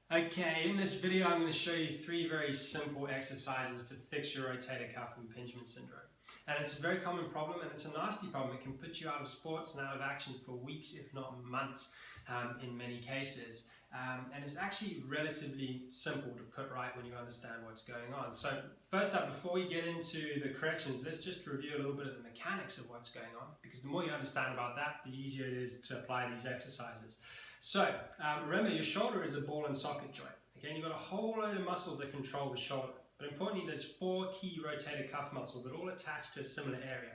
Okay, in this video I'm going to show you 3 very simple exercises to fix your rotator cuff impingement syndrome. And it's a very common problem, and it's a nasty problem. It can put you out of sports and out of action for weeks, if not months, in many cases. And it's actually relatively simple to put right when you understand what's going on. So first up, before we get into the corrections, let's just review a little bit of the mechanics of what's going on, because the more you understand about that, the easier it is to apply these exercises. So remember, your shoulder is a ball and socket joint. Okay, and you've got a whole load of muscles that control the shoulder. But importantly, there's 4 key rotator cuff muscles that all attach to a similar area.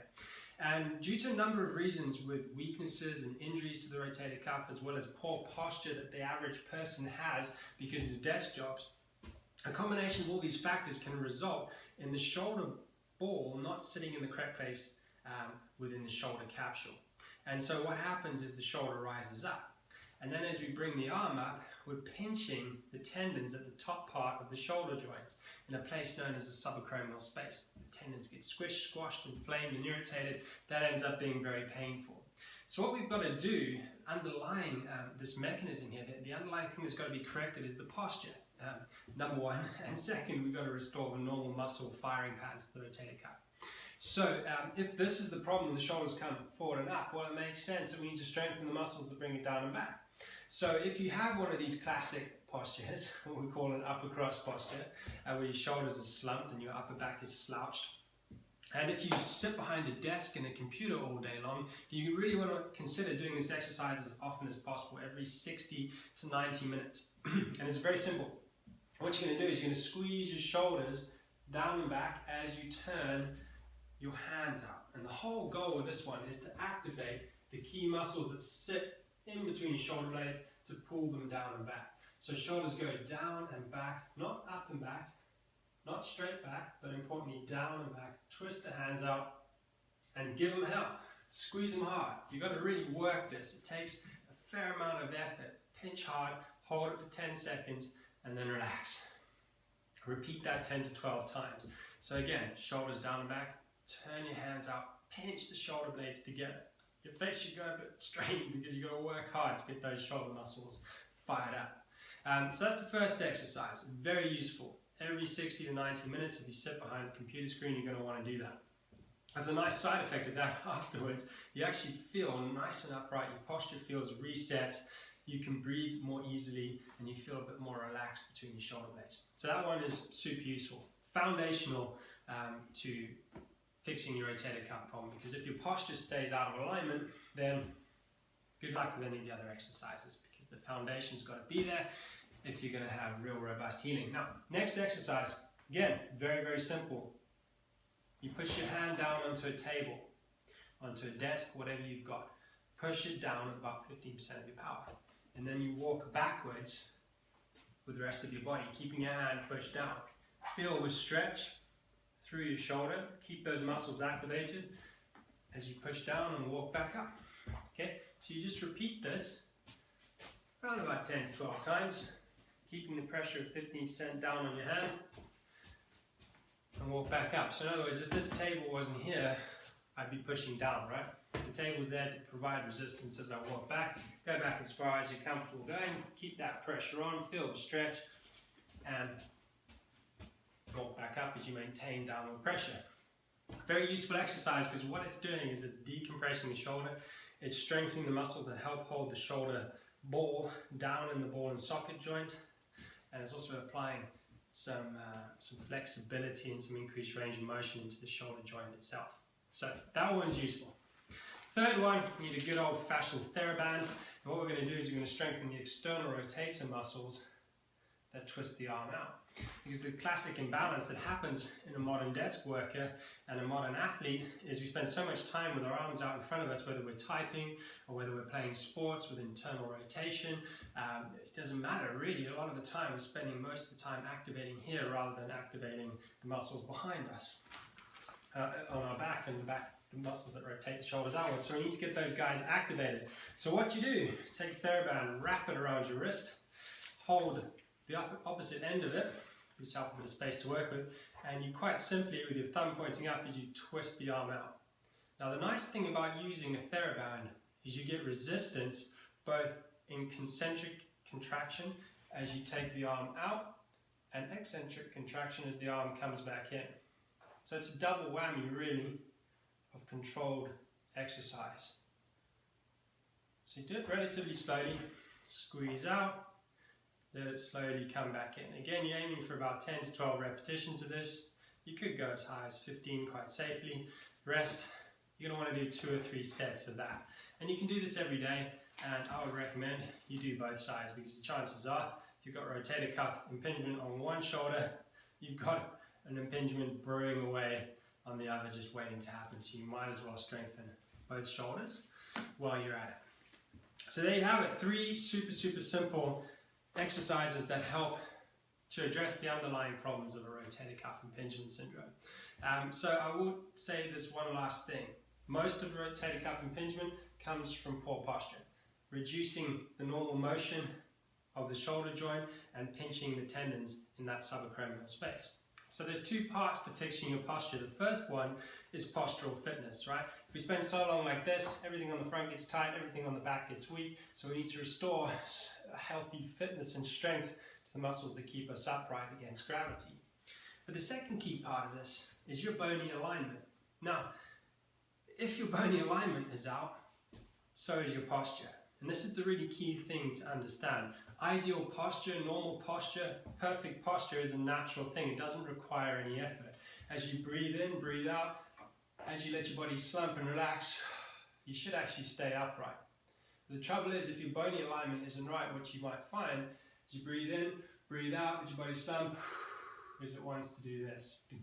And due to a number of reasons, with weaknesses and injuries to the rotator cuff, as well as poor posture that the average person has because of desk jobs, a combination of all these factors can result in the shoulder ball not sitting in the correct place within the shoulder capsule. And so what happens is the shoulder rises up. And then as we bring the arm up, we're pinching the tendons at the top part of the shoulder joint in a place known as the subacromial space. The tendons get squished, squashed, inflamed and irritated. That ends up being very painful. So what we've got to do, underlying this mechanism here, the underlying thing that's got to be corrected is the posture, number one. And second, we've got to restore the normal muscle firing patterns to the rotator cuff. So if this is the problem, the shoulders come forward and up, well, it makes sense that we need to strengthen the muscles that bring it down and back. So if you have one of these classic postures, what we call an upper cross posture, where your shoulders are slumped and your upper back is slouched, and if you sit behind a desk and a computer all day long, you really want to consider doing this exercise as often as possible, every 60 to 90 minutes. And it's very simple. What you're going to do is you're going to squeeze your shoulders down and back as you turn your hands out. And the whole goal of this one is to activate the key muscles that sit in between your shoulder blades to pull them down and back. So shoulders go down and back, not up and back, not straight back, but importantly down and back. Twist the hands out and give them hell. Squeeze them hard. You've got to really work this. It takes a fair amount of effort. Pinch hard, hold it for 10 seconds, and then relax. Repeat that 10 to 12 times. So again, shoulders down and back, turn your hands out, pinch the shoulder blades together. Your face should go a bit straight because you've got to work hard to get those shoulder muscles fired up. So that's the first exercise. Very useful. Every 60 to 90 minutes, if you sit behind a computer screen, you're going to want to do that. As a nice side effect of that, afterwards, you actually feel nice and upright. Your posture feels reset. You can breathe more easily, and you feel a bit more relaxed between your shoulder blades. So that one is super useful. Foundational to fixing your rotator cuff problem, because if your posture stays out of alignment, then good luck with any of the other exercises, because the foundation's got to be there if you're going to have real robust healing. Now, next exercise, again, very, very simple. You push your hand down onto a table, onto a desk, whatever you've got. Push it down at about 15% of your power. And then you walk backwards with the rest of your body, keeping your hand pushed down. Feel the stretch through your shoulder. Keep those muscles activated as you push down and walk back up. Okay, so you just repeat this around about 10 to 12 times, keeping the pressure of 15% down on your hand, and walk back up. So in other words, if this table wasn't here, I'd be pushing down, right? The table's there to provide resistance as I walk back. Go back as far as you're comfortable going. Keep that pressure on, feel the stretch, and walk back up as you maintain downward pressure. Very useful exercise, because what it's doing is it's decompressing the shoulder, it's strengthening the muscles that help hold the shoulder ball down in the ball and socket joint, and it's also applying some flexibility and some increased range of motion into the shoulder joint itself. So that one's useful. Third one, we need a good old-fashioned TheraBand. And what we're going to do is we're going to strengthen the external rotator muscles that twist the arm out. Because the classic imbalance that happens in a modern desk worker and a modern athlete is we spend so much time with our arms out in front of us, whether we're typing or whether we're playing sports with internal rotation. It doesn't matter really. A lot of the time we're spending most of the time activating here rather than activating the muscles behind us on our back, and the muscles that rotate the shoulders outwards. So we need to get those guys activated. So what you do, take a TheraBand, wrap it around your wrist, hold the opposite end of it, give yourself a bit of space to work with, and you quite simply, with your thumb pointing up, is you twist the arm out. Now the nice thing about using a TheraBand is you get resistance both in concentric contraction as you take the arm out, and eccentric contraction as the arm comes back in. So it's a double whammy really of controlled exercise. So you do it relatively slowly, squeeze out, let it slowly come back in. Again, you're aiming for about 10 to 12 repetitions of this. You could go as high as 15 quite safely. Rest, you're going to want to do 2 or 3 sets of that. And you can do this every day, and I would recommend you do both sides, because the chances are, if you've got rotator cuff impingement on one shoulder, you've got an impingement brewing away on the other, just waiting to happen. So you might as well strengthen both shoulders while you're at it. So there you have it, 3 super simple exercises that help to address the underlying problems of a rotator cuff impingement syndrome. So I will say this one last thing. Most of rotator cuff impingement comes from poor posture, reducing the normal motion of the shoulder joint and pinching the tendons in that subacromial space. So there's 2 parts to fixing your posture. The first one is postural fitness, right? If we spend so long like this, everything on the front gets tight, everything on the back gets weak, so we need to restore a healthy fitness and strength to the muscles that keep us upright against gravity. But the second key part of this is your bony alignment. Now, if your bony alignment is out, so is your posture. And this is the really key thing to understand. Ideal posture, normal posture, perfect posture is a natural thing. It doesn't require any effort. As you breathe in, breathe out, as you let your body slump and relax, you should actually stay upright. The trouble is, if your bony alignment isn't right, what you might find is you breathe in, breathe out, let your body slump, is it wants to do this. It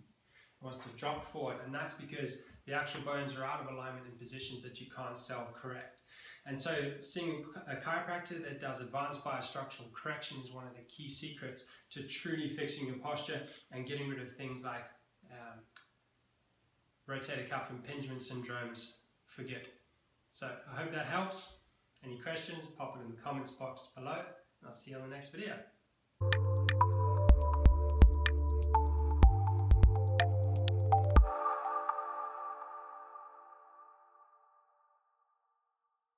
wants to drop forward, and that's because the actual bones are out of alignment in positions that you can't self-correct. And so seeing a chiropractor that does advanced biostructural correction is one of the key secrets to truly fixing your posture and getting rid of things like rotator cuff impingement syndromes for good. So I hope that helps. Any questions, pop it in the comments box below, and I'll see you on the next video.